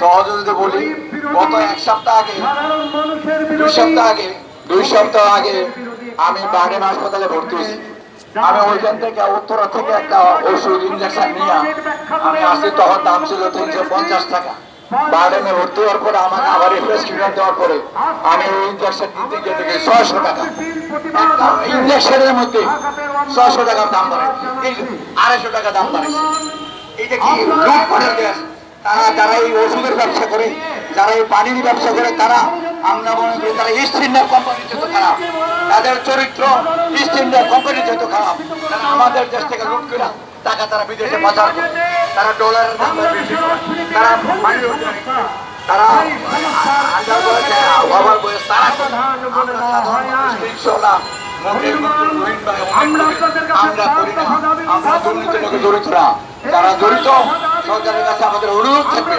সহযোগিতা বলি গত এক সপ্তাহ আগে দুই সপ্তাহ আগে আমি বাগেরহাট হাসপাতালে ভর্তি হয়েছি। আমি ওইখান থেকে উত্তরা থেকে একটা ওষুধ ইঞ্জেকশন নিয়ে আমি আসছি, তখন দাম ছিল 350 টাকা। বাগেরহাটে ভর্তি হওয়ার পরে আমাকে আবার প্রেসক্রিপশন দেওয়ার পরে আমি ওই ইঞ্জেকশন নিতে গিয়ে দেখি 600 টাকা। একটা ইঞ্জেকশনের মধ্যে 600 টাকার দাম বাড়ে, 250 টাকা দাম বাড়েছে। এইটা কি লুট করার দেশ? যারা এই ওষুধের ব্যবসা করে, যারা এই পানির ব্যবসা করে, তারা আমরা মনে করি তারা ইস্ট ইন্ডিয়া কোম্পানির যত খারাপ, তাদের চরিত্র ইস্ট ইন্ডিয়া কোম্পানির যত খারাপ। তারা আমাদের দেশ থেকে লুট করে টাকা তারা বিদেশে পাচার করে, তারা ডলারের দাম বেশি করে, তারা তারা অভাব বয়স তারা আমরা করি না। আমরা দুর্নীতির লোকে জড়িত না। যারা জড়িত সরকারের কাছে আমাদের অনুরোধ থাকবে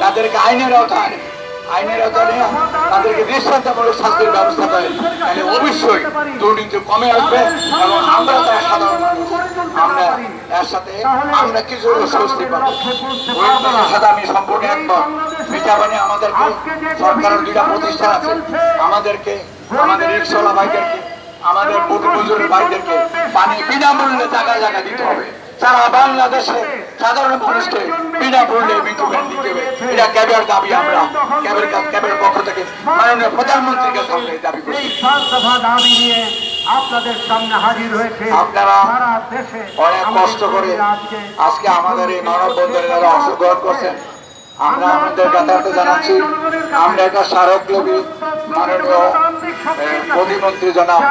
তাদেরকে আইনের আওতায় তাদেরকে দৃষ্টান্তমূলক শাস্তির ব্যবস্থা করে, তাহলে অবশ্যই দুর্নীতি কমে আসবে এবং আমরা তারা সাধারণ মানুষ আমরা এর সাথে আমরা কিছু স্বস্তি পাবো। ওই সাথে আমি সম্পূর্ণ একমত। মিঠাপানি আমাদেরকে সরকারের 2টা প্রতিষ্ঠান আছে, আমাদেরকে আমাদের রিক্সাওয়ালা ভাইদেরকে আমাদের মজুরের ভাইদেরকে পানি বিনামূল্যে জায়গায় জায়গায় দিতে হবে। সারা বাংলাদেশে সাধারণ মানুষকে বিনামূল্যে বিদ্যুৎ দিতে হবে। এটা ক্যাবের দাবি। আমরা ক্যাবের পক্ষ থেকে মাননীয় প্রধানমন্ত্রীর কাছে দাবি করি। আপনাদের সামনে হাজির হয়েছে। আপনারা অনেক কষ্ট করে আজকে আমাদের এই মানববন্ধনে অংশগ্রহণ করছেন। আমরা আমাদের কাছে জানাচ্ছি, আমরা একটা স্মারকলিপি মাননীয় প্রতিমন্ত্রী জনাব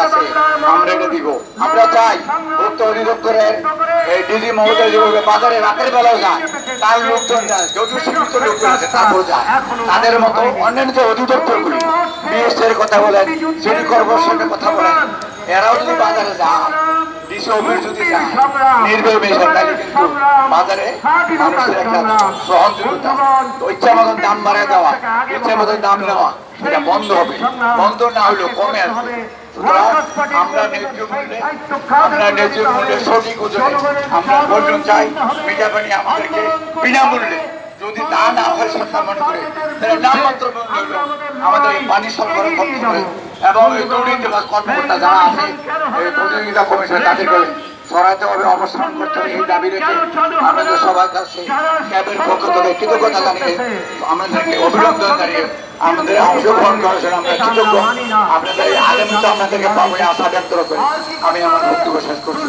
কাছে আমরা এটা দিব। আমরা চাই উক্ত অধিদপ্তরের ডিজি মহোদয় যেভাবে বাজারে রাতের বেলাও যায়, তার লোকজন যায়, যদিও সীমিত লোকজন আছে তারপর যায়, তাদের মতো অন্যান্য যে অধিদপ্তরগুলি বিএসএর কথা বলেন, সিটি কর্পোরেশনের কথা বলেন, এরাও যদি বাজারে যায়, ডিসি অফিস যদি যায় নির্ভয় বেশি, তাহলে কিন্তু বাজারে মানুষের একটা সহযোগিতা, ইচ্ছা মতন দাম বাড়ায় দেওয়া, ইচ্ছা মতন দাম নেওয়া, এটা বন্ধ হবে। বন্ধ না হলেও কমে আসবে। আমরা ন্যায্য মূল্যে সঠিক ওজনে আমরা বর্জন চাই। মিঠাপানি আমাদেরকে বিনামূল্যে, যদি তা না হয় সরকার মনে করে তাহলে নামমাত্র আমাদের এই পানি সরবরাহ করতে হবে এবং এই দুর্নীতিবাজ কর্মকর্তা যারা আছে এই প্রতিযোগিতা কমিশন তাদেরকে সরাইতে হবে, অবস্থান করতে হবে। এই দাবি রেখে আমাদের সবার কাছে ক্যাবের পক্ষ থেকে কৃতজ্ঞতা জানিয়ে আমাদেরকে অভিনন্দন জানিয়ে আমাদের অংশগ্রহণ করেছেন আমরা কৃতজ্ঞ। আপনাদের আগামীতে আপনাদেরকে পাবো আশা ব্যক্ত করে আমি আমার বক্তব্য শেষ করছি।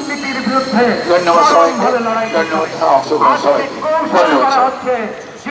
ধন্যবাদ সবাইকে, ধন্যবাদ অংশগ্রহণ সবাইকে, ধন্যবাদ।